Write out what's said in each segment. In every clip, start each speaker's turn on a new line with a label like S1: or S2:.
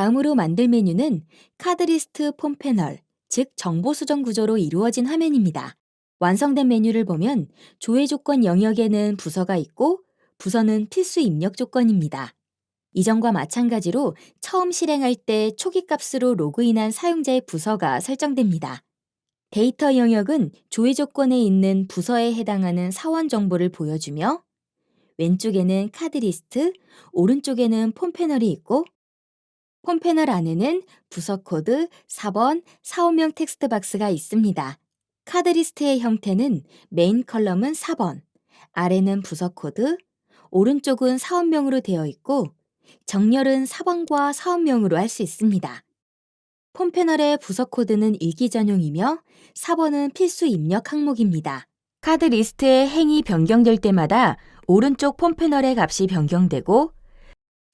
S1: 다음으로 만들 메뉴는 카드리스트 폼 패널, 즉 정보 수정 구조로 이루어진 화면입니다. 완성된 메뉴를 보면 조회 조건 영역에는 부서가 있고 부서는 필수 입력 조건입니다. 이전과 마찬가지로 처음 실행할 때 초기 값으로 로그인한 사용자의 부서가 설정됩니다. 데이터 영역은 조회 조건에 있는 부서에 해당하는 사원 정보를 보여주며 왼쪽에는 카드 리스트, 오른쪽에는 폼 패널이 있고 폼 패널 안에는 부서 코드, 4번, 사원명 텍스트 박스가 있습니다. 카드 리스트의 형태는 메인 컬럼은 4번, 아래는 부서 코드, 오른쪽은 사원명으로 되어 있고 정렬은 4번과 사원명으로 할 수 있습니다. 폼 패널의 부서 코드는 일기 전용이며 4번은 필수 입력 항목입니다. 카드 리스트의 행이 변경될 때마다 오른쪽 폼 패널의 값이 변경되고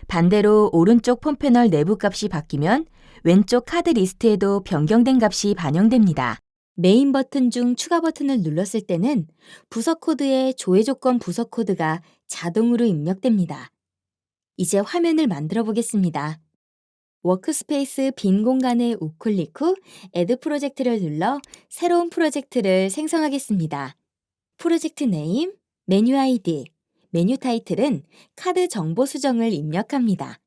S1: 반대로 오른쪽 폼 패널 내부 값이 바뀌면 왼쪽 카드 리스트에도 변경된 값이 반영됩니다. 메인 버튼 중 추가 버튼을 눌렀을 때는 부서 코드의 조회 조건 부서 코드가 자동으로 입력됩니다. 이제 화면을 만들어 보겠습니다. 워크스페이스 빈 공간에 우클릭 후 Add 프로젝트를 눌러 새로운 프로젝트를 생성하겠습니다. 프로젝트 네임, 메뉴 아이디, 메뉴 타이틀은 카드 정보 수정을 입력합니다.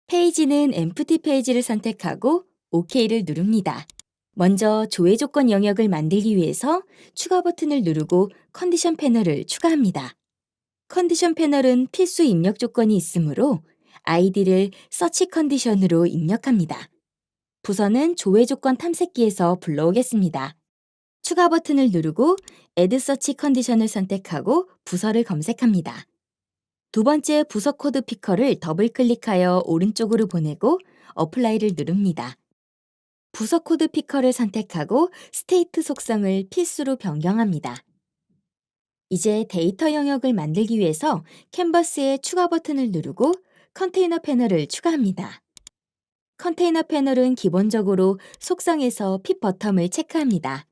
S1: 페이지는 Empty 페이지를 선택하고 OK를 누릅니다. 먼저 조회 조건 영역을 만들기 위해서 추가 버튼을 누르고 컨디션 패널을 추가합니다. 컨디션 패널은 필수 입력 조건이 있으므로 아이디를 서치 컨디션으로 입력합니다. 부서는 조회 조건 탐색기에서 불러오겠습니다. 추가 버튼을 누르고 Add Search 컨디션을 선택하고 부서를 검색합니다. 두 번째 부서 코드 피커를 더블 클릭하여 오른쪽으로 보내고 어플라이를 누릅니다. 부서 코드 피커를 선택하고 스테이트 속성을 필수로 변경합니다. 이제 데이터 영역을 만들기 위해서 캔버스에 추가 버튼을 누르고 컨테이너 패널을 추가합니다. 컨테이너 패널은 기본적으로 속성에서 핏 버텀을 체크합니다.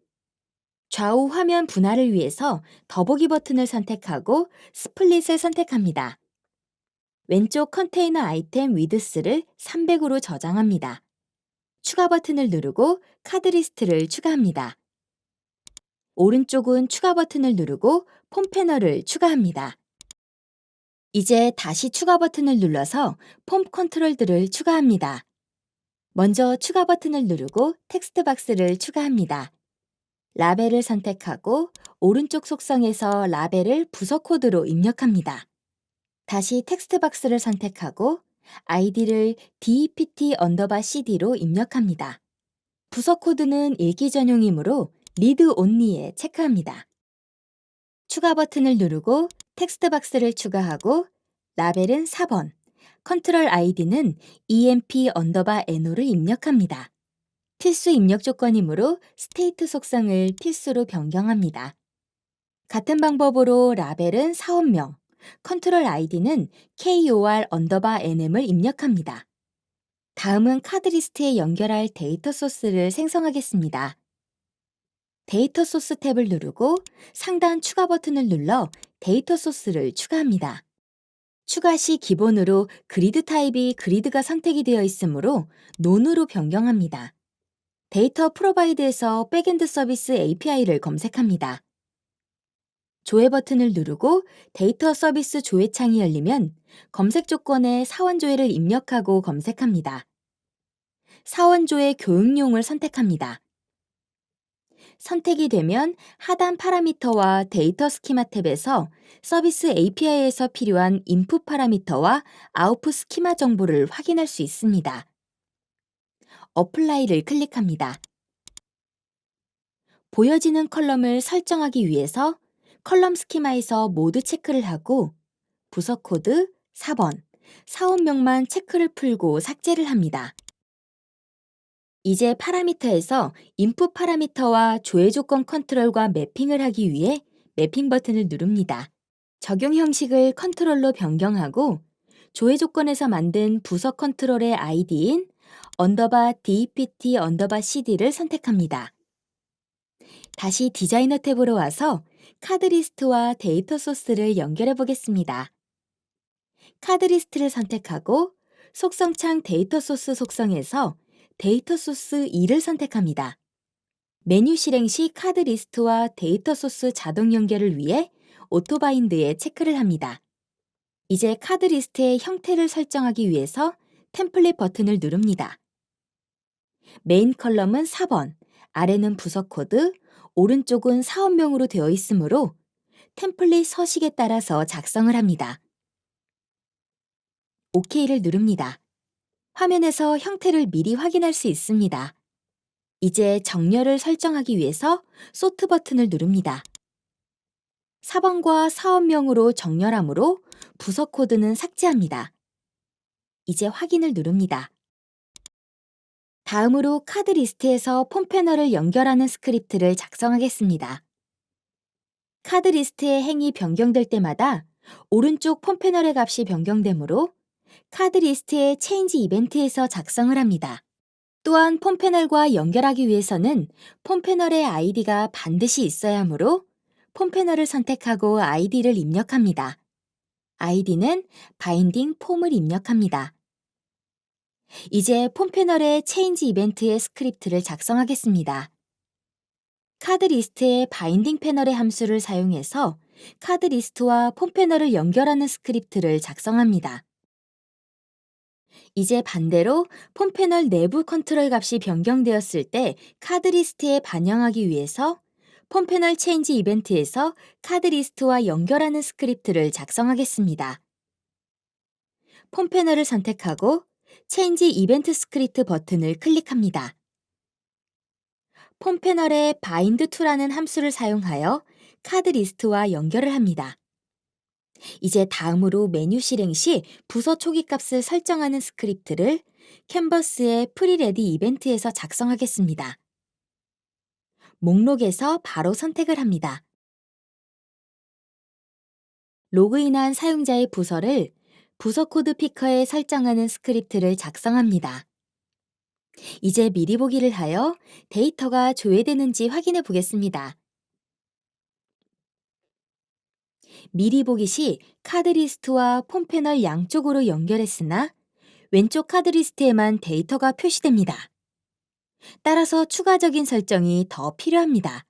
S1: 좌우 화면 분할을 위해서 더보기 버튼을 선택하고 스플릿을 선택합니다. 왼쪽 컨테이너 아이템 위드스를 300으로 저장합니다. 추가 버튼을 누르고 카드 리스트를 추가합니다. 오른쪽은 추가 버튼을 누르고 폼 패널을 추가합니다. 이제 다시 추가 버튼을 눌러서 폼 컨트롤들을 추가합니다. 먼저 추가 버튼을 누르고 텍스트 박스를 추가합니다. 라벨을 선택하고 오른쪽 속성에서 라벨을 부서 코드로 입력합니다. 다시 텍스트 박스를 선택하고 아이디를 DEPT_CD로 입력합니다. 부서 코드는 읽기 전용이므로 리드 온리에 체크합니다. 추가 버튼을 누르고 텍스트 박스를 추가하고 라벨은 4번, 컨트롤 아이디는 EMP_NO를 입력합니다. 필수 입력 조건이므로 스테이트 속성을 필수로 변경합니다. 같은 방법으로 라벨은 사원명, 컨트롤 아이디는 KOR_NM을 입력합니다. 다음은 카드 리스트에 연결할 데이터 소스를 생성하겠습니다. 데이터 소스 탭을 누르고 상단 추가 버튼을 눌러 데이터 소스를 추가합니다. 추가 시 기본으로 그리드 타입이 그리드가 선택이 되어 있으므로 논으로 변경합니다. 데이터 프로바이드에서 백엔드 서비스 API를 검색합니다. 조회 버튼을 누르고 데이터 서비스 조회 창이 열리면 검색 조건에 사원 조회를 입력하고 검색합니다. 사원 조회 교육용을 선택합니다. 선택이 되면 하단 파라미터와 데이터 스키마 탭에서 서비스 API에서 필요한 인풋 파라미터와 아웃풋 스키마 정보를 확인할 수 있습니다. 어플라이를 클릭합니다. 보여지는 컬럼을 설정하기 위해서 컬럼 스키마에서 모두 체크를 하고 부서 코드 4번, 사원명만 체크를 풀고 삭제를 합니다. 이제 파라미터에서 인풋 파라미터와 조회 조건 컨트롤과 매핑을 하기 위해 매핑 버튼을 누릅니다. 적용 형식을 컨트롤로 변경하고 조회 조건에서 만든 부서 컨트롤의 아이디인 DEPT_CD를 선택합니다. 다시 디자이너 탭으로 와서 카드 리스트와 데이터 소스를 연결해 보겠습니다. 카드 리스트를 선택하고 속성창 데이터 소스 속성에서 데이터 소스 2를 선택합니다. 메뉴 실행 시 카드 리스트와 데이터 소스 자동 연결을 위해 오토바인드에 체크를 합니다. 이제 카드 리스트의 형태를 설정하기 위해서 템플릿 버튼을 누릅니다. 메인 컬럼은 4번, 아래는 부서 코드, 오른쪽은 사업명으로 되어 있으므로 템플릿 서식에 따라서 작성을 합니다. OK를 누릅니다. 화면에서 형태를 미리 확인할 수 있습니다. 이제 정렬을 설정하기 위해서 소트 버튼을 누릅니다. 4번과 사업명으로 정렬하므로 부서 코드는 삭제합니다. 이제 확인을 누릅니다. 다음으로 카드 리스트에서 폼 패널을 연결하는 스크립트를 작성하겠습니다. 카드 리스트의 행이 변경될 때마다 오른쪽 폼 패널의 값이 변경되므로 카드 리스트의 체인지 이벤트에서 작성을 합니다. 또한 폼 패널과 연결하기 위해서는 폼 패널의 아이디가 반드시 있어야 하므로 폼 패널을 선택하고 아이디를 입력합니다. 아이디는 바인딩 폼을 입력합니다. 이제 폼 패널의 체인지 이벤트의 스크립트를 작성하겠습니다. 카드 리스트의 바인딩 패널의 함수를 사용해서 카드 리스트와 폼 패널을 연결하는 스크립트를 작성합니다. 이제 반대로 폼 패널 내부 컨트롤 값이 변경되었을 때 카드 리스트에 반영하기 위해서 폼 패널 체인지 이벤트에서 카드 리스트와 연결하는 스크립트를 작성하겠습니다. 폼 패널을 선택하고 체인지 이벤트 스크립트 버튼을 클릭합니다. 폼 패널에 bind to라는 함수를 사용하여 카드 리스트와 연결을 합니다. 이제 다음으로 메뉴 실행 시 부서 초기 값을 설정하는 스크립트를 캔버스의 프리레디 이벤트에서 작성하겠습니다. 목록에서 바로 선택을 합니다. 로그인한 사용자의 부서를 부서 코드 피커에 설정하는 스크립트를 작성합니다. 이제 미리 보기를 하여 데이터가 조회되는지 확인해 보겠습니다. 미리 보기 시 카드 리스트와 폼 패널 양쪽으로 연결했으나 왼쪽 카드 리스트에만 데이터가 표시됩니다. 따라서 추가적인 설정이 더 필요합니다.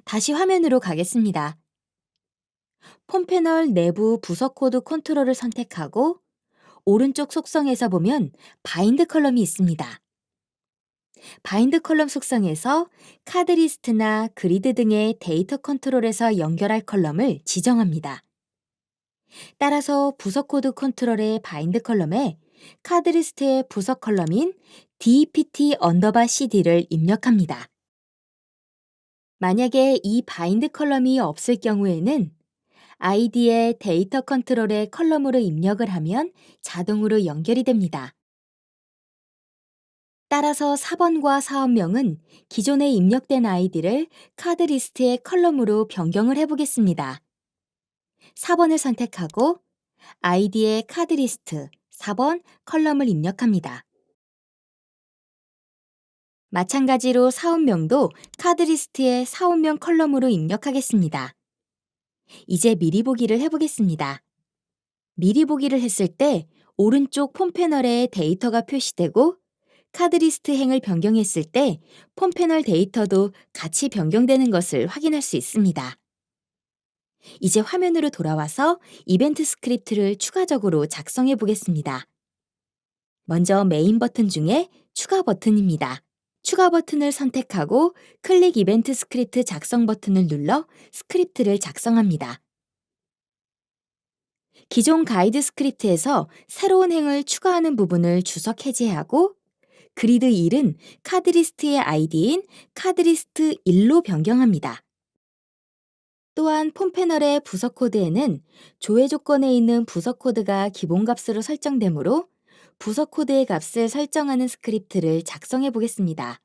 S1: 다시 화면으로 가겠습니다. 폼 패널 내부 부서 코드 컨트롤을 선택하고 오른쪽 속성에서 보면 바인드 컬럼이 있습니다. 바인드 컬럼 속성에서 카드 리스트나 그리드 등의 데이터 컨트롤에서 연결할 컬럼을 지정합니다. 따라서 부서 코드 컨트롤의 바인드 컬럼에 카드 리스트의 부서 컬럼인 DPT_CD를 입력합니다. 만약에 이 바인드 컬럼이 없을 경우에는 아이디의 데이터 컨트롤의 컬럼으로 입력을 하면 자동으로 연결이 됩니다. 따라서 4번과 사업명은 기존에 입력된 아이디를 카드 리스트의 컬럼으로 변경을 해보겠습니다. 4번을 선택하고 아이디의 카드 리스트 4번 컬럼을 입력합니다. 마찬가지로 사업명도 카드 리스트의 사업명 컬럼으로 입력하겠습니다. 이제 미리 보기를 해보겠습니다. 미리 보기를 했을 때 오른쪽 폼 패널에 데이터가 표시되고 카드 리스트 행을 변경했을 때 폼 패널 데이터도 같이 변경되는 것을 확인할 수 있습니다. 이제 화면으로 돌아와서 이벤트 스크립트를 추가적으로 작성해 보겠습니다. 먼저 메인 버튼 중에 추가 버튼입니다. 추가 버튼을 선택하고 클릭 이벤트 스크립트 작성 버튼을 눌러 스크립트를 작성합니다. 기존 가이드 스크립트에서 새로운 행을 추가하는 부분을 주석 해제하고 그리드 1은 카드 리스트의 아이디인 카드 리스트 1로 변경합니다. 또한 폼 패널의 부서 코드에는 조회 조건에 있는 부서 코드가 기본 값으로 설정되므로 부서 코드의 값을 설정하는 스크립트를 작성해 보겠습니다.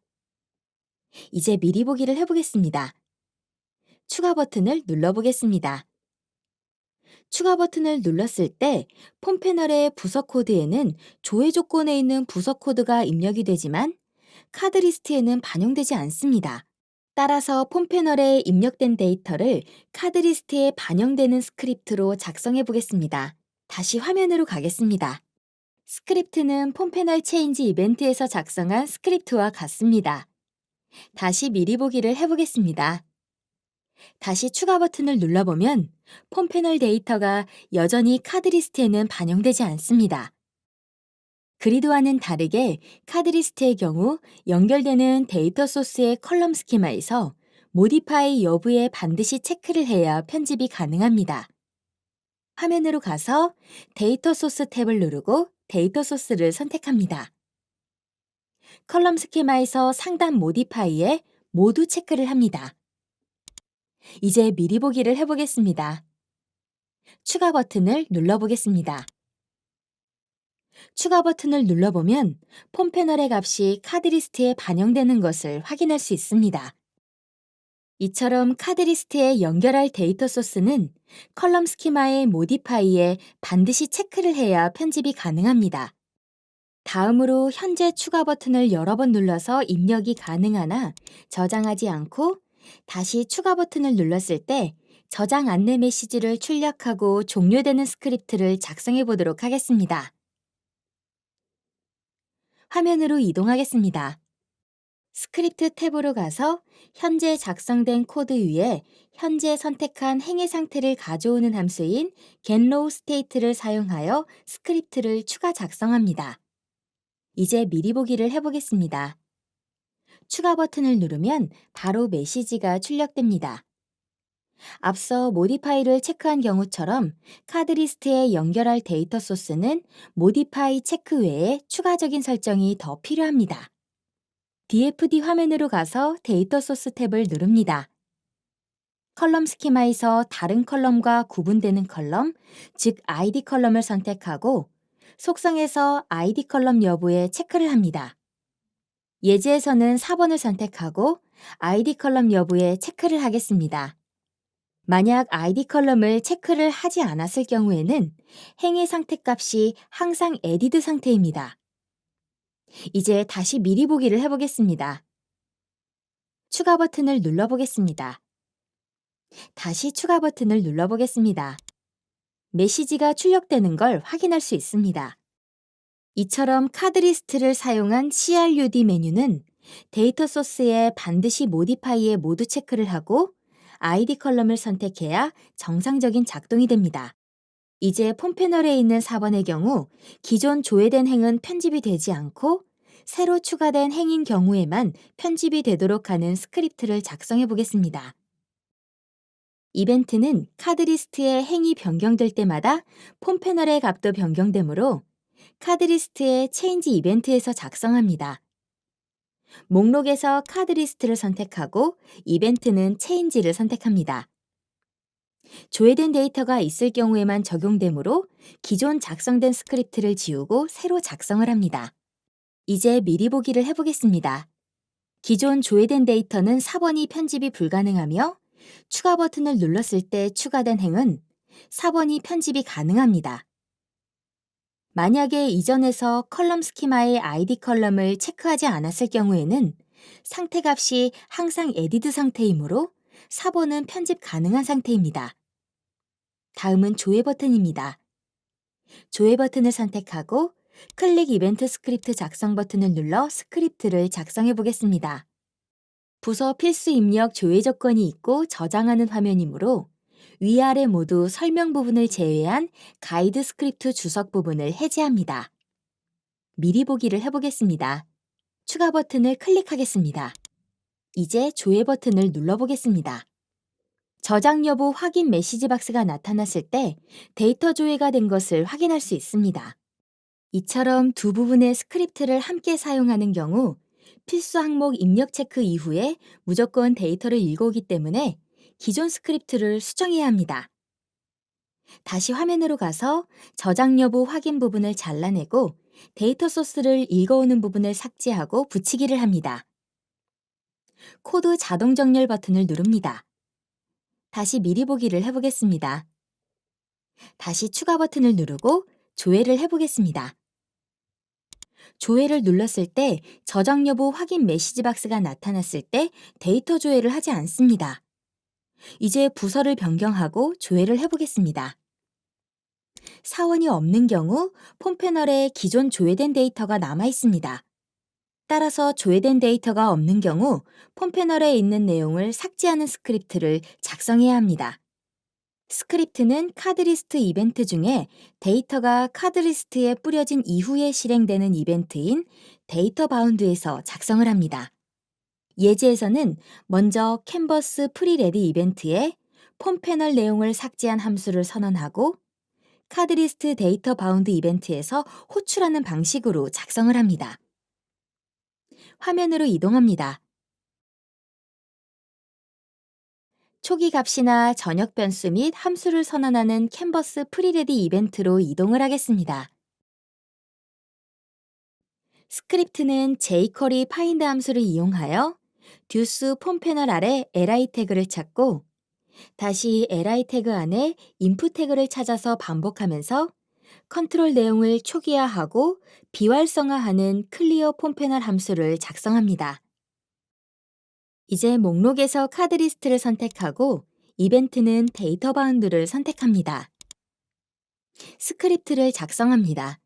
S1: 이제 미리 보기를 해보겠습니다. 추가 버튼을 눌러보겠습니다. 추가 버튼을 눌렀을 때 폼 패널의 부서 코드에는 조회 조건에 있는 부서 코드가 입력이 되지만 카드 리스트에는 반영되지 않습니다. 따라서 폼 패널에 입력된 데이터를 카드 리스트에 반영되는 스크립트로 작성해 보겠습니다. 다시 화면으로 가겠습니다. 스크립트는 폼패널 체인지 이벤트에서 작성한 스크립트와 같습니다. 다시 미리 보기를 해보겠습니다. 다시 추가 버튼을 눌러보면 폼패널 데이터가 여전히 카드 리스트에는 반영되지 않습니다. 그리드와는 다르게 카드 리스트의 경우 연결되는 데이터 소스의 컬럼 스키마에서 모디파이 여부에 반드시 체크를 해야 편집이 가능합니다. 화면으로 가서 데이터 소스 탭을 누르고 데이터 소스를 선택합니다. 컬럼 스키마에서 상단 모디파이에 모두 체크를 합니다. 이제 미리 보기를 해보겠습니다. 추가 버튼을 눌러보겠습니다. 추가 버튼을 눌러보면 폼 패널의 값이 카드 리스트에 반영되는 것을 확인할 수 있습니다. 이처럼 카드 리스트에 연결할 데이터 소스는 컬럼 스키마의 모디파이에 반드시 체크를 해야 편집이 가능합니다. 다음으로 현재 추가 버튼을 여러 번 눌러서 입력이 가능하나 저장하지 않고 다시 추가 버튼을 눌렀을 때 저장 안내 메시지를 출력하고 종료되는 스크립트를 작성해 보도록 하겠습니다. 화면으로 이동하겠습니다. 스크립트 탭으로 가서 현재 작성된 코드 위에 현재 선택한 행의 상태를 가져오는 함수인 getRowState를 사용하여 스크립트를 추가 작성합니다. 이제 미리 보기를 해보겠습니다. 추가 버튼을 누르면 바로 메시지가 출력됩니다. 앞서 모디파이를 체크한 경우처럼 카드 리스트에 연결할 데이터 소스는 모디파이 체크 외에 추가적인 설정이 더 필요합니다. DFD 화면으로 가서 데이터 소스 탭을 누릅니다. 컬럼 스키마에서 다른 컬럼과 구분되는 컬럼, 즉 ID 컬럼을 선택하고 속성에서 ID 컬럼 여부에 체크를 합니다. 예제에서는 4번을 선택하고 ID 컬럼 여부에 체크를 하겠습니다. 만약 ID 컬럼을 체크를 하지 않았을 경우에는 행의 상태 값이 항상 에디드 상태입니다. 이제 다시 미리 보기를 해보겠습니다. 추가 버튼을 눌러보겠습니다. 다시 추가 버튼을 눌러보겠습니다. 메시지가 출력되는 걸 확인할 수 있습니다. 이처럼 카드 리스트를 사용한 CRUD 메뉴는 데이터 소스에 반드시 모디파이에 모두 체크를 하고 ID 컬럼을 선택해야 정상적인 작동이 됩니다. 이제 폼 패널에 있는 4번의 경우 기존 조회된 행은 편집이 되지 않고 새로 추가된 행인 경우에만 편집이 되도록 하는 스크립트를 작성해 보겠습니다. 이벤트는 카드 리스트의 행이 변경될 때마다 폼 패널의 값도 변경되므로 카드 리스트의 체인지 이벤트에서 작성합니다. 목록에서 카드 리스트를 선택하고 이벤트는 체인지를 선택합니다. 조회된 데이터가 있을 경우에만 적용되므로 기존 작성된 스크립트를 지우고 새로 작성을 합니다. 이제 미리 보기를 해보겠습니다. 기존 조회된 데이터는 4번이 편집이 불가능하며 추가 버튼을 눌렀을 때 추가된 행은 4번이 편집이 가능합니다. 만약에 이전에서 컬럼 스키마의 ID 컬럼을 체크하지 않았을 경우에는 상태 값이 항상 에디드 상태이므로 4번은 편집 가능한 상태입니다. 다음은 조회 버튼입니다. 조회 버튼을 선택하고 클릭 이벤트 스크립트 작성 버튼을 눌러 스크립트를 작성해 보겠습니다. 부서 필수 입력 조회 조건이 있고 저장하는 화면이므로 위아래 모두 설명 부분을 제외한 가이드 스크립트 주석 부분을 해제합니다. 미리 보기를 해보겠습니다. 추가 버튼을 클릭하겠습니다. 이제 조회 버튼을 눌러보겠습니다. 저장 여부 확인 메시지 박스가 나타났을 때 데이터 조회가 된 것을 확인할 수 있습니다. 이처럼 두 부분의 스크립트를 함께 사용하는 경우 필수 항목 입력 체크 이후에 무조건 데이터를 읽어오기 때문에 기존 스크립트를 수정해야 합니다. 다시 화면으로 가서 저장 여부 확인 부분을 잘라내고 데이터 소스를 읽어오는 부분을 삭제하고 붙이기를 합니다. 코드 자동 정렬 버튼을 누릅니다. 다시 미리 보기를 해보겠습니다. 다시 추가 버튼을 누르고 조회를 해보겠습니다. 조회를 눌렀을 때 저장 여부 확인 메시지 박스가 나타났을 때 데이터 조회를 하지 않습니다. 이제 부서를 변경하고 조회를 해보겠습니다. 사원이 없는 경우 폼 패널에 기존 조회된 데이터가 남아 있습니다. 따라서 조회된 데이터가 없는 경우 폼 패널에 있는 내용을 삭제하는 스크립트를 작성해야 합니다. 스크립트는 카드리스트 이벤트 중에 데이터가 카드리스트에 뿌려진 이후에 실행되는 이벤트인 데이터 바운드에서 작성을 합니다. 예제에서는 먼저 캔버스 프리레디 이벤트에 폼 패널 내용을 삭제한 함수를 선언하고 카드리스트 데이터 바운드 이벤트에서 호출하는 방식으로 작성을 합니다. 화면으로 이동합니다. 초기 값이나 전역 변수 및 함수를 선언하는 캔버스 프리레디 이벤트로 이동을 하겠습니다. 스크립트는 jQuery find 함수를 이용하여 듀스 폼 패널 아래 li 태그를 찾고 다시 li 태그 안에 input 태그를 찾아서 반복하면서 컨트롤 내용을 초기화하고 비활성화하는 클리어 폼 패널 함수를 작성합니다. 이제 목록에서 카드 리스트를 선택하고 이벤트는 데이터 바운드를 선택합니다. 스크립트를 작성합니다.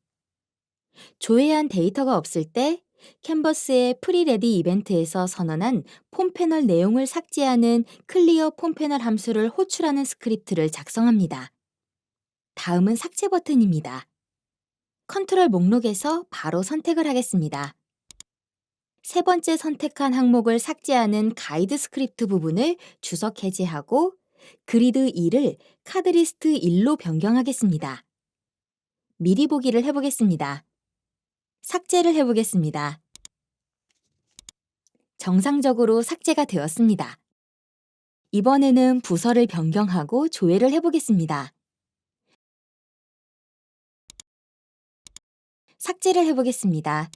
S1: 조회한 데이터가 없을 때 캔버스의 프리레디 이벤트에서 선언한 폼 패널 내용을 삭제하는 클리어 폼 패널 함수를 호출하는 스크립트를 작성합니다. 다음은 삭제 버튼입니다. 컨트롤 목록에서 바로 선택을 하겠습니다. 세 번째 선택한 항목을 삭제하는 가이드 스크립트 부분을 주석 해제하고 그리드 2를 카드리스트 1로 변경하겠습니다. 미리 보기를 해보겠습니다. 삭제를 해보겠습니다. 정상적으로 삭제가 되었습니다. 이번에는 부서를 변경하고 조회를 해보겠습니다. 삭제를 해보겠습니다.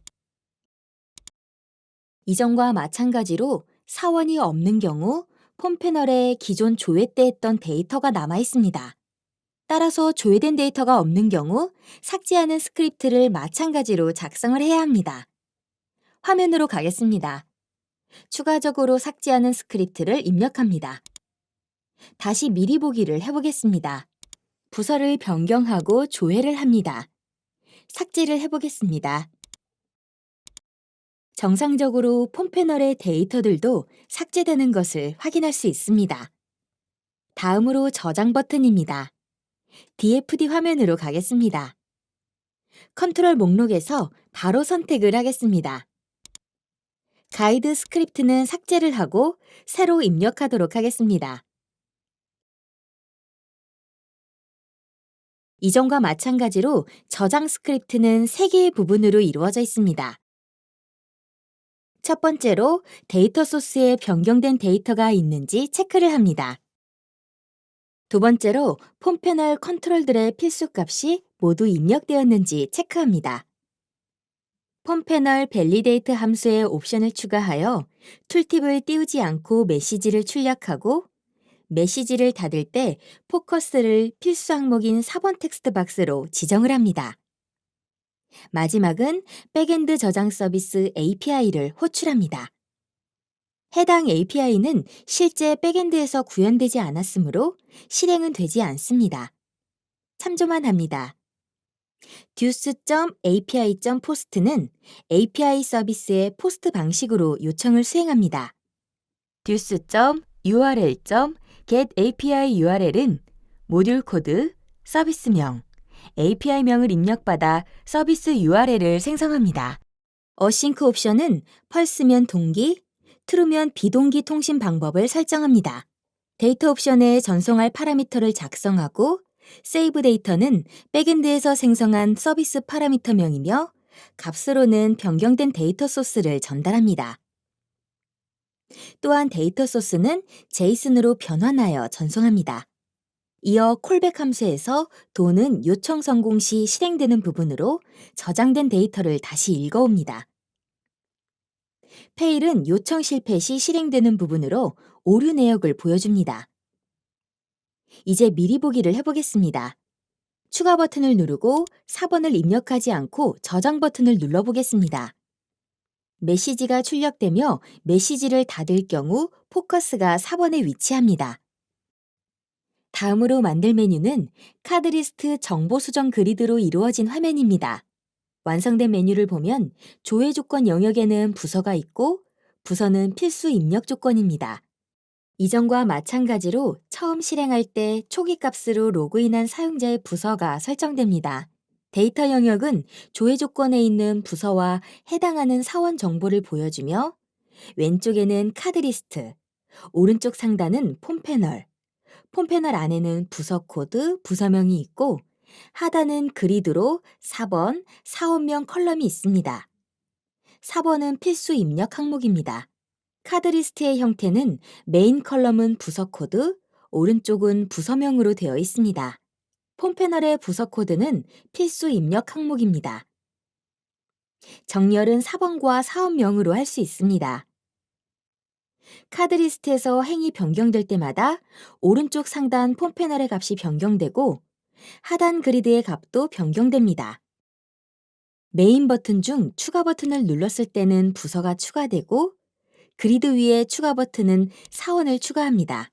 S1: 이전과 마찬가지로 사원이 없는 경우 폼 패널에 기존 조회 때 했던 데이터가 남아 있습니다. 따라서 조회된 데이터가 없는 경우 삭제하는 스크립트를 마찬가지로 작성을 해야 합니다. 화면으로 가겠습니다. 추가적으로 삭제하는 스크립트를 입력합니다. 다시 미리 보기를 해보겠습니다. 부서를 변경하고 조회를 합니다. 삭제를 해보겠습니다. 정상적으로 폼 패널의 데이터들도 삭제되는 것을 확인할 수 있습니다. 다음으로 저장 버튼입니다. DFD 화면으로 가겠습니다. 컨트롤 목록에서 바로 선택을 하겠습니다. 가이드 스크립트는 삭제를 하고 새로 입력하도록 하겠습니다. 이전과 마찬가지로 저장 스크립트는 3개의 부분으로 이루어져 있습니다. 첫 번째로 데이터 소스에 변경된 데이터가 있는지 체크를 합니다. 두 번째로 폼 패널 컨트롤들의 필수 값이 모두 입력되었는지 체크합니다. 폼 패널 밸리데이트 함수의 옵션을 추가하여 툴팁을 띄우지 않고 메시지를 출력하고 메시지를 닫을 때 포커스를 필수 항목인 4번 텍스트 박스로 지정을 합니다. 마지막은 백엔드 저장 서비스 API를 호출합니다. 해당 API는 실제 백엔드에서 구현되지 않았으므로 실행은 되지 않습니다. 참조만 합니다. deuce.api.post는 API 서비스의 포스트 방식으로 요청을 수행합니다. deuce.url.getAPI URL은 모듈 코드, 서비스명, API명을 입력받아 서비스 URL을 생성합니다. 어싱크 옵션은 펄스면 동기, 트루면 비동기 통신 방법을 설정합니다. 데이터 옵션에 전송할 파라미터를 작성하고 세이브 데이터는 백엔드에서 생성한 서비스 파라미터명이며 값으로는 변경된 데이터 소스를 전달합니다. 또한 데이터 소스는 제이슨으로 변환하여 전송합니다. 이어 콜백 함수에서 도는 요청 성공 시 실행되는 부분으로 저장된 데이터를 다시 읽어옵니다. 페일은 요청 실패 시 실행되는 부분으로 오류 내역을 보여줍니다. 이제 미리 보기를 해보겠습니다. 추가 버튼을 누르고 4번을 입력하지 않고 저장 버튼을 눌러보겠습니다. 메시지가 출력되며 메시지를 닫을 경우 포커스가 4번에 위치합니다. 다음으로 만들 메뉴는 카드리스트 정보 수정 그리드로 이루어진 화면입니다. 완성된 메뉴를 보면 조회 조건 영역에는 부서가 있고 부서는 필수 입력 조건입니다. 이전과 마찬가지로 처음 실행할 때 초기 값으로 로그인한 사용자의 부서가 설정됩니다. 데이터 영역은 조회 조건에 있는 부서와 해당하는 사원 정보를 보여주며 왼쪽에는 카드리스트, 오른쪽 상단은 폼 패널, 폼 패널 안에는 부서 코드, 부서명이 있고 하단은 그리드로 4번, 사원명 컬럼이 있습니다. 4번은 필수 입력 항목입니다. 카드리스트의 형태는 메인 컬럼은 부서 코드, 오른쪽은 부서명으로 되어 있습니다. 폼 패널의 부서 코드는 필수 입력 항목입니다. 정렬은 4번과 사원명으로 할 수 있습니다. 카드리스트에서 행이 변경될 때마다 오른쪽 상단 폼 패널의 값이 변경되고 하단 그리드의 값도 변경됩니다. 메인 버튼 중 추가 버튼을 눌렀을 때는 부서가 추가되고 그리드 위에 추가 버튼은 사원을 추가합니다.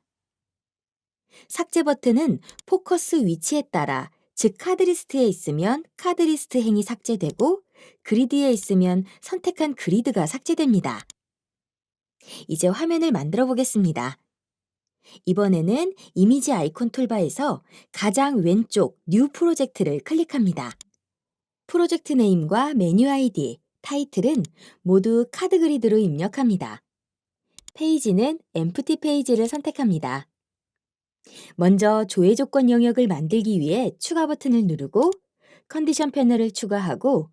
S1: 삭제 버튼은 포커스 위치에 따라 즉 카드리스트에 있으면 카드리스트 행이 삭제되고 그리드에 있으면 선택한 그리드가 삭제됩니다. 이제 화면을 만들어 보겠습니다. 이번에는 이미지 아이콘 툴바에서 가장 왼쪽 뉴 프로젝트를 클릭합니다. 프로젝트 네임과 메뉴 아이디, 타이틀은 모두 카드 그리드로 입력합니다. 페이지는 엠프티 페이지를 선택합니다. 먼저 조회 조건 영역을 만들기 위해 추가 버튼을 누르고 컨디션 패널을 추가하고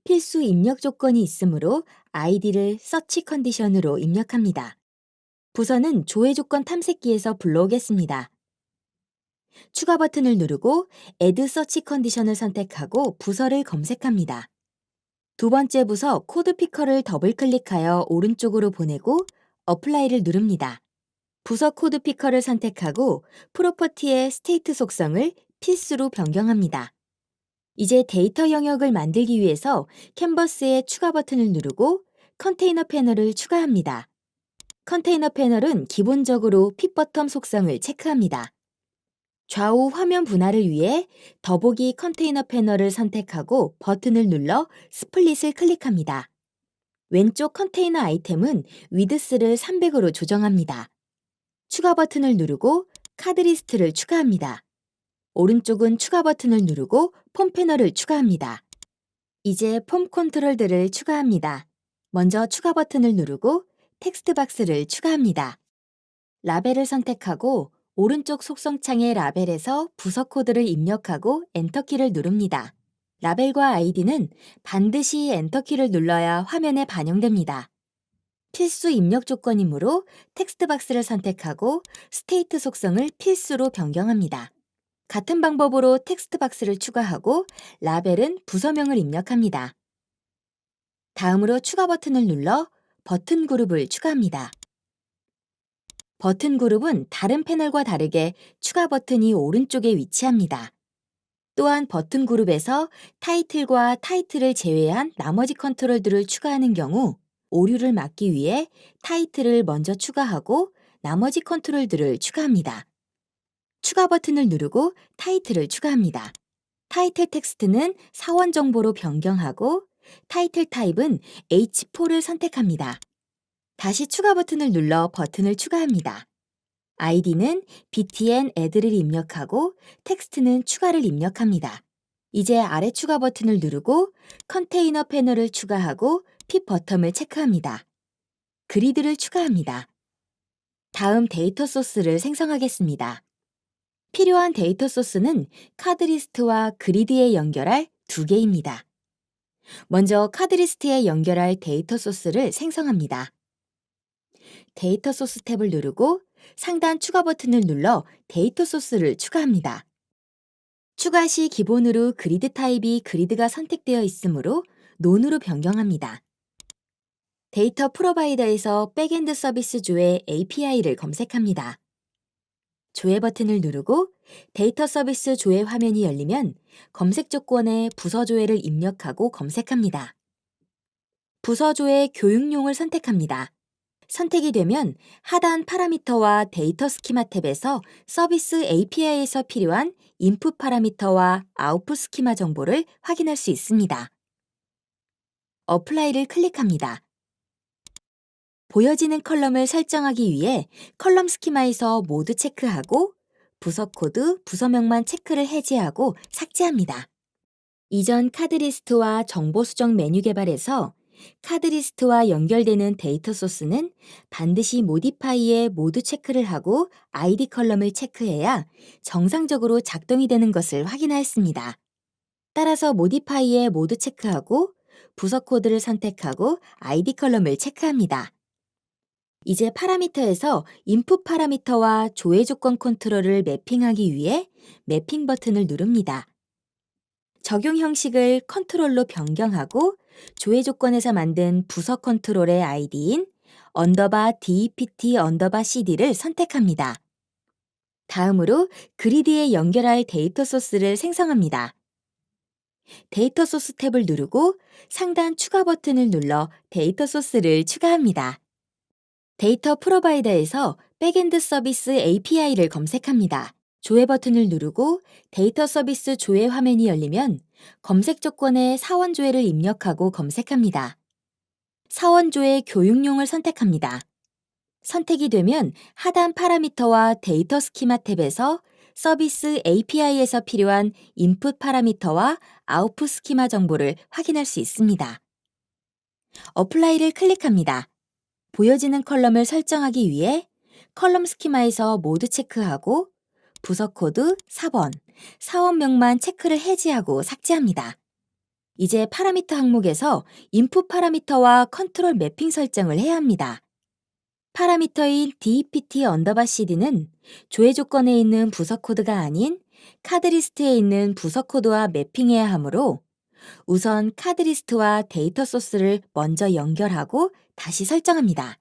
S1: 필수 입력 조건이 있으므로 아이디를 서치 컨디션으로 입력합니다. 부서는 조회 조건 탐색기에서 불러오겠습니다. 추가 버튼을 누르고 Add Search 컨디션을 선택하고 부서를 검색합니다. 두 번째 부서 코드 피커를 더블 클릭하여 오른쪽으로 보내고 어플라이를 누릅니다. 부서 코드 피커를 선택하고 프로퍼티의 스테이트 속성을 필수로 변경합니다. 이제 데이터 영역을 만들기 위해서 캔버스에 추가 버튼을 누르고 컨테이너 패널을 추가합니다. 컨테이너 패널은 기본적으로 핏버텀 속성을 체크합니다. 좌우 화면 분할을 위해 더보기 컨테이너 패널을 선택하고 버튼을 눌러 스플릿을 클릭합니다. 왼쪽 컨테이너 아이템은 위드스를 300으로 조정합니다. 추가 버튼을 누르고 카드리스트를 추가합니다. 오른쪽은 추가 버튼을 누르고 폼 패널을 추가합니다. 이제 폼 컨트롤들을 추가합니다. 먼저 추가 버튼을 누르고 텍스트 박스를 추가합니다. 라벨을 선택하고 오른쪽 속성창의 라벨에서 부서 코드를 입력하고 엔터키를 누릅니다. 라벨과 아이디는 반드시 엔터키를 눌러야 화면에 반영됩니다. 필수 입력 조건이므로 텍스트 박스를 선택하고 스테이트 속성을 필수로 변경합니다. 같은 방법으로 텍스트 박스를 추가하고 라벨은 부서명을 입력합니다. 다음으로 추가 버튼을 눌러 버튼 그룹을 추가합니다. 버튼 그룹은 다른 패널과 다르게 추가 버튼이 오른쪽에 위치합니다. 또한 버튼 그룹에서 타이틀과 타이틀을 제외한 나머지 컨트롤들을 추가하는 경우 오류를 막기 위해 타이틀을 먼저 추가하고 나머지 컨트롤들을 추가합니다. 추가 버튼을 누르고 타이틀을 추가합니다. 타이틀 텍스트는 사원 정보로 변경하고 타이틀 타입은 H4를 선택합니다. 다시 추가 버튼을 눌러 버튼을 추가합니다. 아이디는 btn add를 입력하고 텍스트는 추가를 입력합니다. 이제 아래 추가 버튼을 누르고 컨테이너 패널을 추가하고 핏 버텀을 체크합니다. 그리드를 추가합니다. 다음 데이터 소스를 생성하겠습니다. 필요한 데이터 소스는 카드리스트와 그리드에 연결할 두 개입니다. 먼저 카드리스트에 연결할 데이터 소스를 생성합니다. 데이터 소스 탭을 누르고 상단 추가 버튼을 눌러 데이터 소스를 추가합니다. 추가 시 기본으로 그리드 타입이 그리드가 선택되어 있으므로 논으로 변경합니다. 데이터 프로바이더에서 백엔드 서비스 조회 API를 검색합니다. 조회 버튼을 누르고 데이터 서비스 조회 화면이 열리면 검색 조건에 부서 조회를 입력하고 검색합니다. 부서 조회 교육용을 선택합니다. 선택이 되면 하단 파라미터와 데이터 스키마 탭에서 서비스 API에서 필요한 인풋 파라미터와 아웃풋 스키마 정보를 확인할 수 있습니다. 어플라이를 클릭합니다. 보여지는 컬럼을 설정하기 위해 컬럼 스키마에서 모두 체크하고 부서 코드, 부서명만 체크를 해제하고 삭제합니다. 이전 카드리스트와 정보 수정 메뉴 개발에서 카드리스트와 연결되는 데이터 소스는 반드시 모디파이에 모두 체크를 하고 아이디 컬럼을 체크해야 정상적으로 작동이 되는 것을 확인하였습니다. 따라서 모디파이에 모두 체크하고 부서 코드를 선택하고 아이디 컬럼을 체크합니다. 이제 파라미터에서 인풋 파라미터와 조회 조건 컨트롤을 매핑하기 위해 매핑 버튼을 누릅니다. 적용 형식을 컨트롤로 변경하고 조회 조건에서 만든 부서 컨트롤의 아이디인 _dept_cd를 선택합니다. 다음으로 그리드에 연결할 데이터 소스를 생성합니다. 데이터 소스 탭을 누르고 상단 추가 버튼을 눌러 데이터 소스를 추가합니다. 데이터 프로바이더에서 백엔드 서비스 API를 검색합니다. 조회 버튼을 누르고 데이터 서비스 조회 화면이 열리면 검색 조건에 사원 조회를 입력하고 검색합니다. 사원 조회 교육용을 선택합니다. 선택이 되면 하단 파라미터와 데이터 스키마 탭에서 서비스 API에서 필요한 인풋 파라미터와 아웃풋 스키마 정보를 확인할 수 있습니다. 어플라이를 클릭합니다. 보여지는 컬럼을 설정하기 위해 컬럼 스키마에서 모두 체크하고 부서 코드 4번, 사원명만 체크를 해제하고 삭제합니다. 이제 파라미터 항목에서 인풋 파라미터와 컨트롤 매핑 설정을 해야 합니다. 파라미터인 dept_cd는 조회 조건에 있는 부서 코드가 아닌 카드리스트에 있는 부서 코드와 매핑해야 하므로 우선 카드리스트와 데이터 소스를 먼저 연결하고 다시 설정합니다.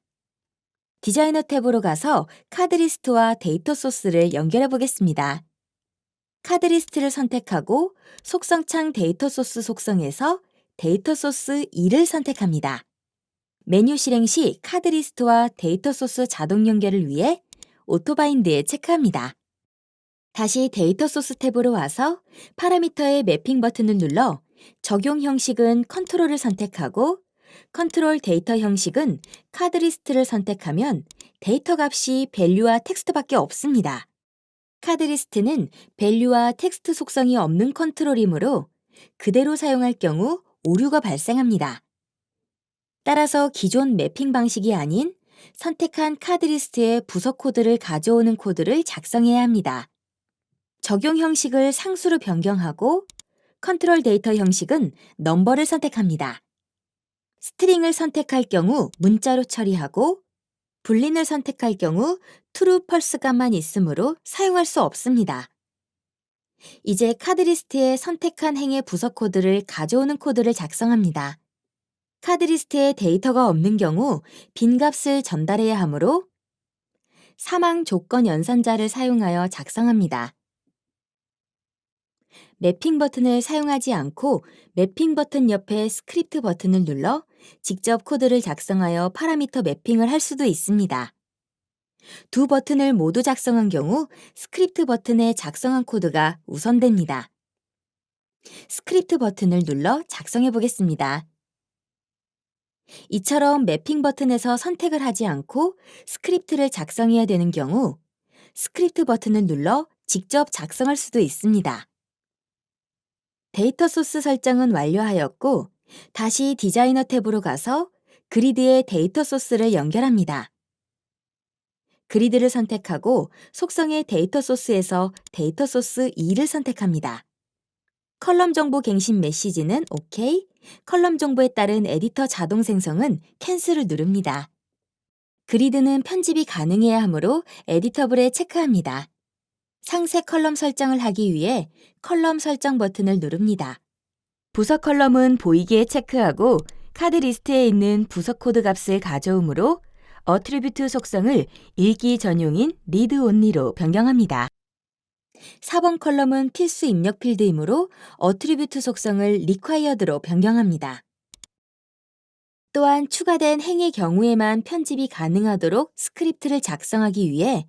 S1: 디자이너 탭으로 가서 카드리스트와 데이터 소스를 연결해 보겠습니다. 카드리스트를 선택하고 속성창 데이터 소스 속성에서 데이터 소스 2를 선택합니다. 메뉴 실행 시 카드리스트와 데이터 소스 자동 연결을 위해 오토바인드에 체크합니다. 다시 데이터 소스 탭으로 와서 파라미터의 매핑 버튼을 눌러 적용 형식은 컨트롤을 선택하고 컨트롤 데이터 형식은 카드리스트를 선택하면 데이터 값이 밸류와 텍스트밖에 없습니다. 카드리스트는 밸류와 텍스트 속성이 없는 컨트롤이므로 그대로 사용할 경우 오류가 발생합니다. 따라서 기존 매핑 방식이 아닌 선택한 카드리스트의 부서 코드를 가져오는 코드를 작성해야 합니다. 적용 형식을 상수로 변경하고 컨트롤 데이터 형식은 넘버를 선택합니다. 스트링을 선택할 경우 문자로 처리하고 불린을 선택할 경우 true, false 값만 있으므로 사용할 수 없습니다. 이제 카드리스트에 선택한 행의 부서 코드를 가져오는 코드를 작성합니다. 카드리스트에 데이터가 없는 경우 빈 값을 전달해야 하므로 사망 조건 연산자를 사용하여 작성합니다. 매핑 버튼을 사용하지 않고 매핑 버튼 옆에 스크립트 버튼을 눌러 직접 코드를 작성하여 파라미터 매핑을 할 수도 있습니다. 두 버튼을 모두 작성한 경우 스크립트 버튼에 작성한 코드가 우선됩니다. 스크립트 버튼을 눌러 작성해 보겠습니다. 이처럼 매핑 버튼에서 선택을 하지 않고 스크립트를 작성해야 되는 경우 스크립트 버튼을 눌러 직접 작성할 수도 있습니다. 데이터 소스 설정은 완료하였고 다시 디자이너 탭으로 가서 그리드에 데이터 소스를 연결합니다. 그리드를 선택하고 속성의 데이터 소스에서 데이터 소스 2를 선택합니다. 컬럼 정보 갱신 메시지는 OK, 컬럼 정보에 따른 에디터 자동 생성은 캔슬을 누릅니다. 그리드는 편집이 가능해야 하므로 에디터블에 체크합니다. 상세 컬럼 설정을 하기 위해 컬럼 설정 버튼을 누릅니다. 부서 컬럼은 보이기에 체크하고 카드 리스트에 있는 부서 코드 값을 가져오므로 어트리뷰트 속성을 읽기 전용인 리드 온리로 변경합니다. 4번 컬럼은 필수 입력 필드이므로 어트리뷰트 속성을 리콰이어드로 변경합니다. 또한 추가된 행의 경우에만 편집이 가능하도록 스크립트를 작성하기 위해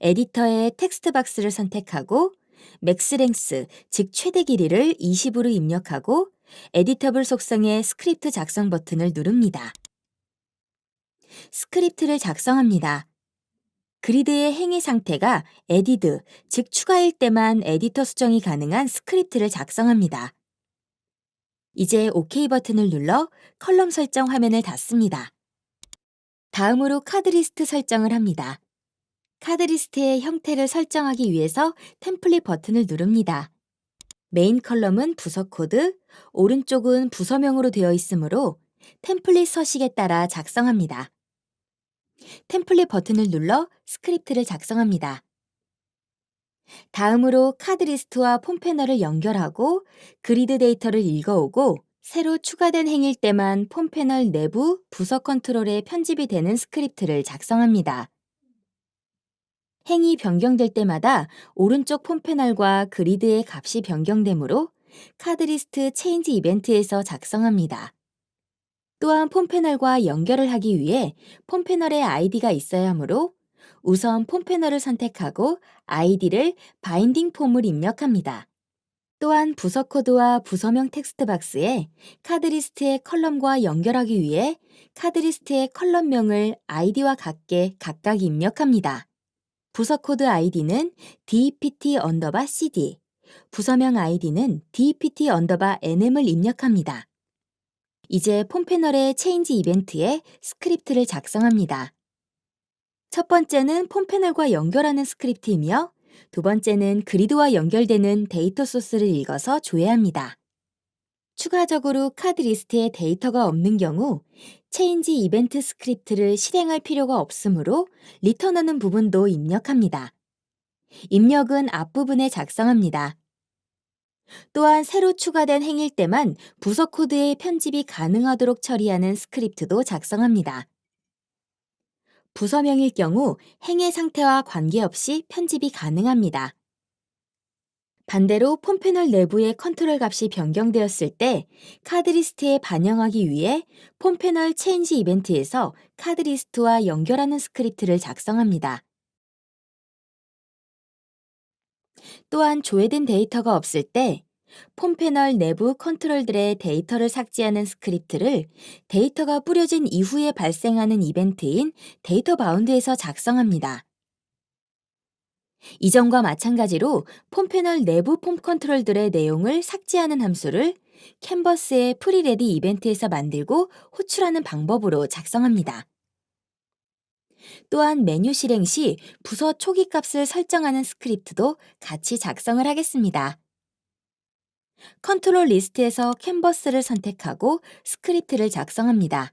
S1: 에디터의 텍스트 박스를 선택하고 맥스랭스, 즉 최대 길이를 20으로 입력하고 에디터블 속성의 스크립트 작성 버튼을 누릅니다. 스크립트를 작성합니다. 그리드의 행의 상태가 에디드, 즉 추가일 때만 에디터 수정이 가능한 스크립트를 작성합니다. 이제 OK 버튼을 눌러 컬럼 설정 화면을 닫습니다. 다음으로 카드리스트 설정을 합니다. 카드리스트의 형태를 설정하기 위해서 템플릿 버튼을 누릅니다. 메인 컬럼은 부서 코드, 오른쪽은 부서명으로 되어 있으므로 템플릿 서식에 따라 작성합니다. 템플릿 버튼을 눌러 스크립트를 작성합니다. 다음으로 카드리스트와 폼 패널을 연결하고 그리드 데이터를 읽어오고 새로 추가된 행일 때만 폼 패널 내부 부서 컨트롤에 편집이 되는 스크립트를 작성합니다. 행이 변경될 때마다 오른쪽 폼 패널과 그리드의 값이 변경되므로 카드리스트 체인지 이벤트에서 작성합니다. 또한 폼 패널과 연결을 하기 위해 폼 패널에 아이디가 있어야 하므로 우선 폼 패널을 선택하고 아이디를 바인딩 폼을 입력합니다. 또한 부서 코드와 부서명 텍스트 박스에 카드리스트의 컬럼과 연결하기 위해 카드리스트의 컬럼명을 아이디와 같게 각각 입력합니다. 부서 코드 아이디는 DPT_CD, 부서명 아이디는 DPT_NM을 입력합니다. 이제 폼 패널의 체인지 이벤트에 스크립트를 작성합니다. 첫 번째는 폼 패널과 연결하는 스크립트이며 두 번째는 그리드와 연결되는 데이터 소스를 읽어서 조회합니다. 추가적으로 카드 리스트에 데이터가 없는 경우 체인지 이벤트 스크립트를 실행할 필요가 없으므로 리턴하는 부분도 입력합니다. 입력은 앞부분에 작성합니다. 또한 새로 추가된 행일 때만 부서 코드의 편집이 가능하도록 처리하는 스크립트도 작성합니다. 부서명일 경우 행의 상태와 관계없이 편집이 가능합니다. 반대로 폼 패널 내부의 컨트롤 값이 변경되었을 때 카드리스트에 반영하기 위해 폼 패널 체인지 이벤트에서 카드리스트와 연결하는 스크립트를 작성합니다. 또한 조회된 데이터가 없을 때 폼 패널 내부 컨트롤들의 데이터를 삭제하는 스크립트를 데이터가 뿌려진 이후에 발생하는 이벤트인 데이터 바운드에서 작성합니다. 이전과 마찬가지로 폼 패널 내부 폼 컨트롤들의 내용을 삭제하는 함수를 캔버스의 프리레디 이벤트에서 만들고 호출하는 방법으로 작성합니다. 또한 메뉴 실행 시 부서 초기 값을 설정하는 스크립트도 같이 작성을 하겠습니다. 컨트롤 리스트에서 캔버스를 선택하고 스크립트를 작성합니다.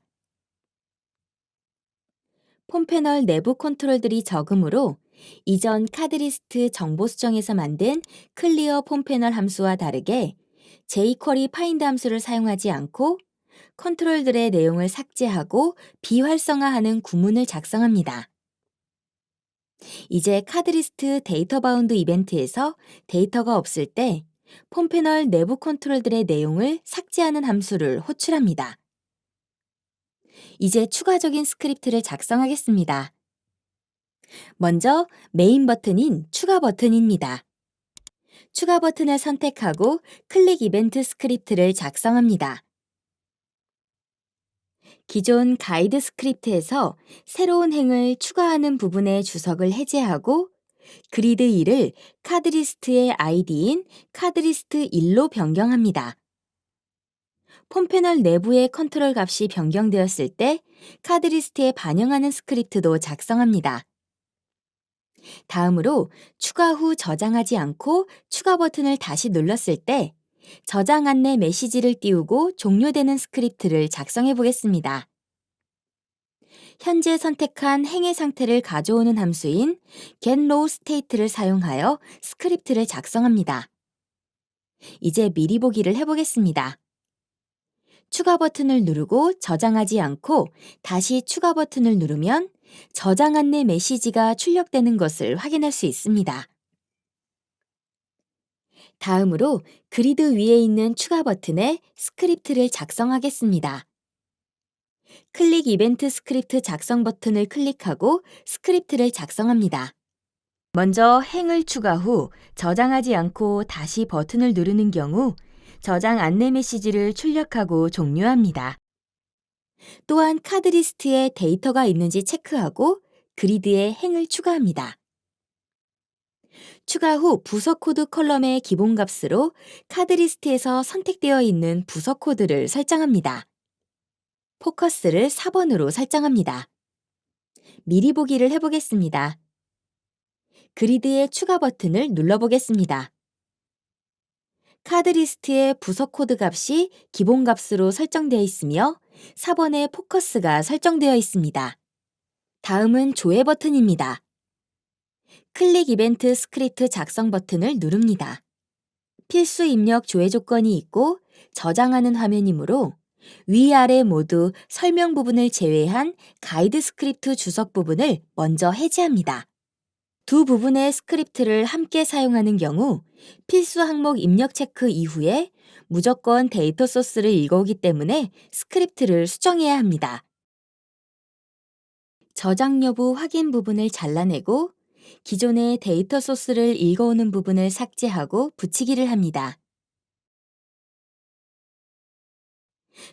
S1: 폼 패널 내부 컨트롤들이 적으므로 이전 카드리스트 정보 수정에서 만든 클리어 폼 패널 함수와 다르게 jQuery find 함수를 사용하지 않고 컨트롤들의 내용을 삭제하고 비활성화하는 구문을 작성합니다. 이제 카드리스트 데이터 바운드 이벤트에서 데이터가 없을 때 폼 패널 내부 컨트롤들의 내용을 삭제하는 함수를 호출합니다. 이제 추가적인 스크립트를 작성하겠습니다. 먼저 메인 버튼인 추가 버튼입니다. 추가 버튼을 선택하고 클릭 이벤트 스크립트를 작성합니다. 기존 가이드 스크립트에서 새로운 행을 추가하는 부분의 주석을 해제하고 그리드 1을 카드리스트의 아이디인 카드리스트 1로 변경합니다. 폼 패널 내부의 컨트롤 값이 변경되었을 때 카드리스트에 반영하는 스크립트도 작성합니다. 다음으로 추가 후 저장하지 않고 추가 버튼을 다시 눌렀을 때 저장 안내 메시지를 띄우고 종료되는 스크립트를 작성해 보겠습니다. 현재 선택한 행의 상태를 가져오는 함수인 getRawState를 사용하여 스크립트를 작성합니다. 이제 미리 보기를 해보겠습니다. 추가 버튼을 누르고 저장하지 않고 다시 추가 버튼을 누르면 저장 안내 메시지가 출력되는 것을 확인할 수 있습니다. 다음으로 그리드 위에 있는 추가 버튼에 스크립트를 작성하겠습니다. 클릭 이벤트 스크립트 작성 버튼을 클릭하고 스크립트를 작성합니다. 먼저 행을 추가 후 저장하지 않고 다시 버튼을 누르는 경우 저장 안내 메시지를 출력하고 종료합니다. 또한 카드 리스트에 데이터가 있는지 체크하고 그리드에 행을 추가합니다. 추가 후 부서 코드 컬럼의 기본 값으로 카드 리스트에서 선택되어 있는 부서 코드를 설정합니다. 포커스를 4번으로 설정합니다. 미리 보기를 해보겠습니다. 그리드의 추가 버튼을 눌러보겠습니다. 카드 리스트의 부서 코드 값이 기본 값으로 설정되어 있으며 4번의 포커스가 설정되어 있습니다. 다음은 조회 버튼입니다. 클릭 이벤트 스크립트 작성 버튼을 누릅니다. 필수 입력 조회 조건이 있고 저장하는 화면이므로 위아래 모두 설명 부분을 제외한 가이드 스크립트 주석 부분을 먼저 해제합니다. 두 부분의 스크립트를 함께 사용하는 경우 필수 항목 입력 체크 이후에 무조건 데이터 소스를 읽어오기 때문에 스크립트를 수정해야 합니다. 저장 여부 확인 부분을 잘라내고 기존의 데이터 소스를 읽어오는 부분을 삭제하고 붙이기를 합니다.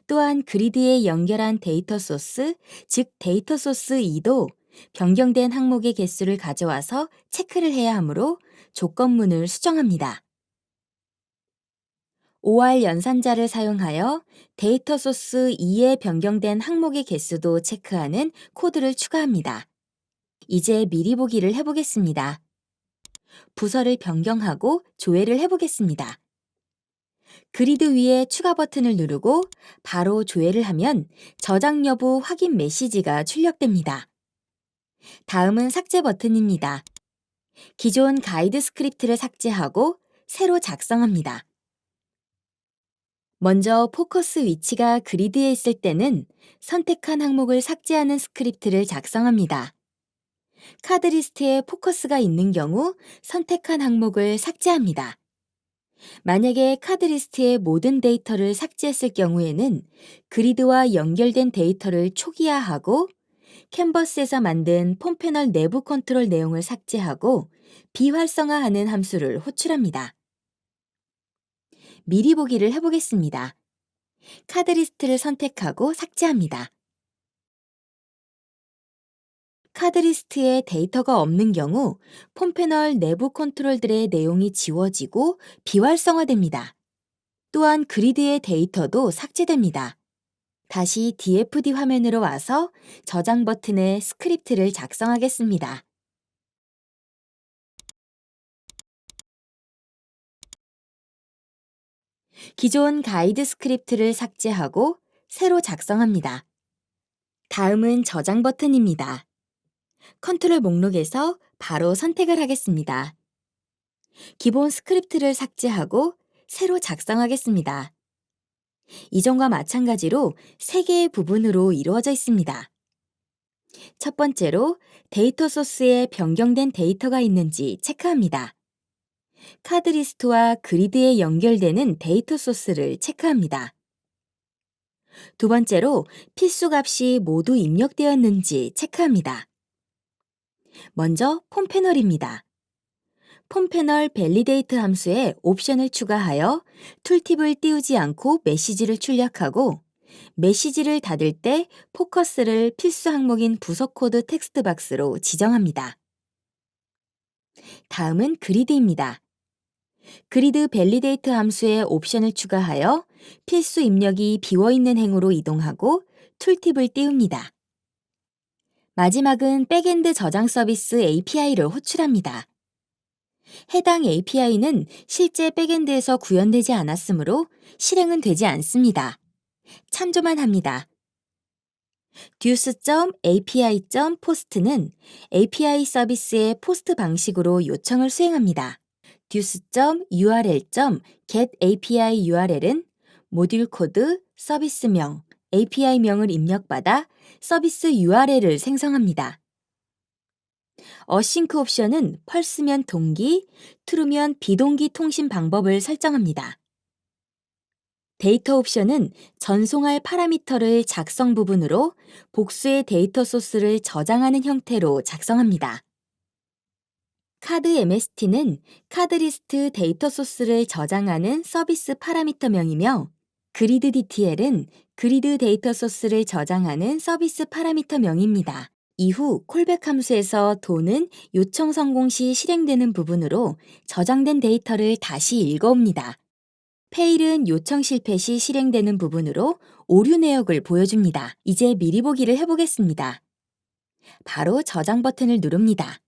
S1: 또한 그리드에 연결한 데이터 소스, 즉 데이터 소스 2도 변경된 항목의 개수를 가져와서 체크를 해야 하므로 조건문을 수정합니다. OR 연산자를 사용하여 데이터 소스 2에 변경된 항목의 개수도 체크하는 코드를 추가합니다. 이제 미리 보기를 해보겠습니다. 부서를 변경하고 조회를 해보겠습니다. 그리드 위에 추가 버튼을 누르고 바로 조회를 하면 저장 여부 확인 메시지가 출력됩니다. 다음은 삭제 버튼입니다. 기존 가이드 스크립트를 삭제하고 새로 작성합니다. 먼저 포커스 위치가 그리드에 있을 때는 선택한 항목을 삭제하는 스크립트를 작성합니다. 카드 리스트에 포커스가 있는 경우 선택한 항목을 삭제합니다. 만약에 카드 리스트의 모든 데이터를 삭제했을 경우에는 그리드와 연결된 데이터를 초기화하고 캔버스에서 만든 폼 패널 내부 컨트롤 내용을 삭제하고 비활성화하는 함수를 호출합니다. 미리 보기를 해보겠습니다. 카드 리스트를 선택하고 삭제합니다. 카드 리스트에 데이터가 없는 경우 폼 패널 내부 컨트롤들의 내용이 지워지고 비활성화됩니다. 또한 그리드의 데이터도 삭제됩니다. 다시 DFD 화면으로 와서 저장 버튼에 스크립트를 작성하겠습니다. 기존 가이드 스크립트를 삭제하고 새로 작성합니다. 다음은 저장 버튼입니다. 컨트롤 목록에서 바로 선택을 하겠습니다. 기본 스크립트를 삭제하고 새로 작성하겠습니다. 이전과 마찬가지로 3개의 부분으로 이루어져 있습니다. 첫 번째로 데이터 소스에 변경된 데이터가 있는지 체크합니다. 카드 리스트와 그리드에 연결되는 데이터 소스를 체크합니다. 두 번째로 필수 값이 모두 입력되었는지 체크합니다. 먼저 폼 패널입니다. 폼 패널 밸리데이트 함수에 옵션을 추가하여 툴팁을 띄우지 않고 메시지를 출력하고 메시지를 닫을 때 포커스를 필수 항목인 부서 코드 텍스트 박스로 지정합니다. 다음은 그리드입니다. 그리드 밸리데이트 함수에 옵션을 추가하여 필수 입력이 비어있는 행으로 이동하고 툴팁을 띄웁니다. 마지막은 백엔드 저장 서비스 API를 호출합니다. 해당 API는 실제 백엔드에서 구현되지 않았으므로 실행은 되지 않습니다. 참조만 합니다. duce.api.post는 API 서비스의 포스트 방식으로 요청을 수행합니다. duce.url.getAPI URL은 모듈 코드, 서비스명, API명을 입력받아 서비스 URL을 생성합니다. 어싱크 옵션은 펄스면 동기, true면 비동기 통신 방법을 설정합니다. 데이터 옵션은 전송할 파라미터를 작성 부분으로 복수의 데이터 소스를 저장하는 형태로 작성합니다. 카드 MST는 카드 리스트 데이터 소스를 저장하는 서비스 파라미터명이며 그리드 DTL은 그리드 데이터 소스를 저장하는 서비스 파라미터명입니다. 이후 콜백 함수에서 도는 요청 성공 시 실행되는 부분으로 저장된 데이터를 다시 읽어옵니다. 페일은 요청 실패 시 실행되는 부분으로 오류 내역을 보여줍니다. 이제 미리 보기를 해보겠습니다. 바로 저장 버튼을 누릅니다.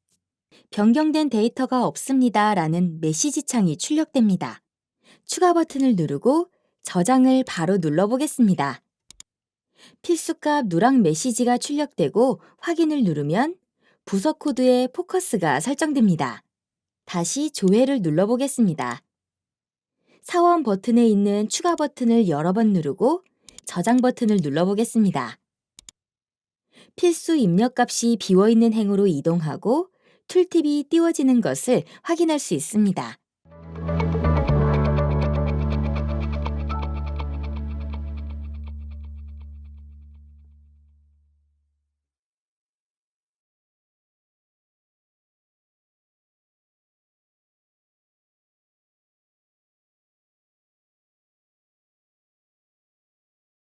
S1: 변경된 데이터가 없습니다 라는 메시지 창이 출력됩니다. 추가 버튼을 누르고 저장을 바로 눌러보겠습니다. 필수값 누락 메시지가 출력되고 확인을 누르면 부서 코드에 포커스가 설정됩니다. 다시 조회를 눌러보겠습니다. 사원 버튼에 있는 추가 버튼을 여러 번 누르고 저장 버튼을 눌러보겠습니다. 필수 입력값이 비워있는 행으로 이동하고 툴팁이 띄워지는 것을 확인할 수 있습니다.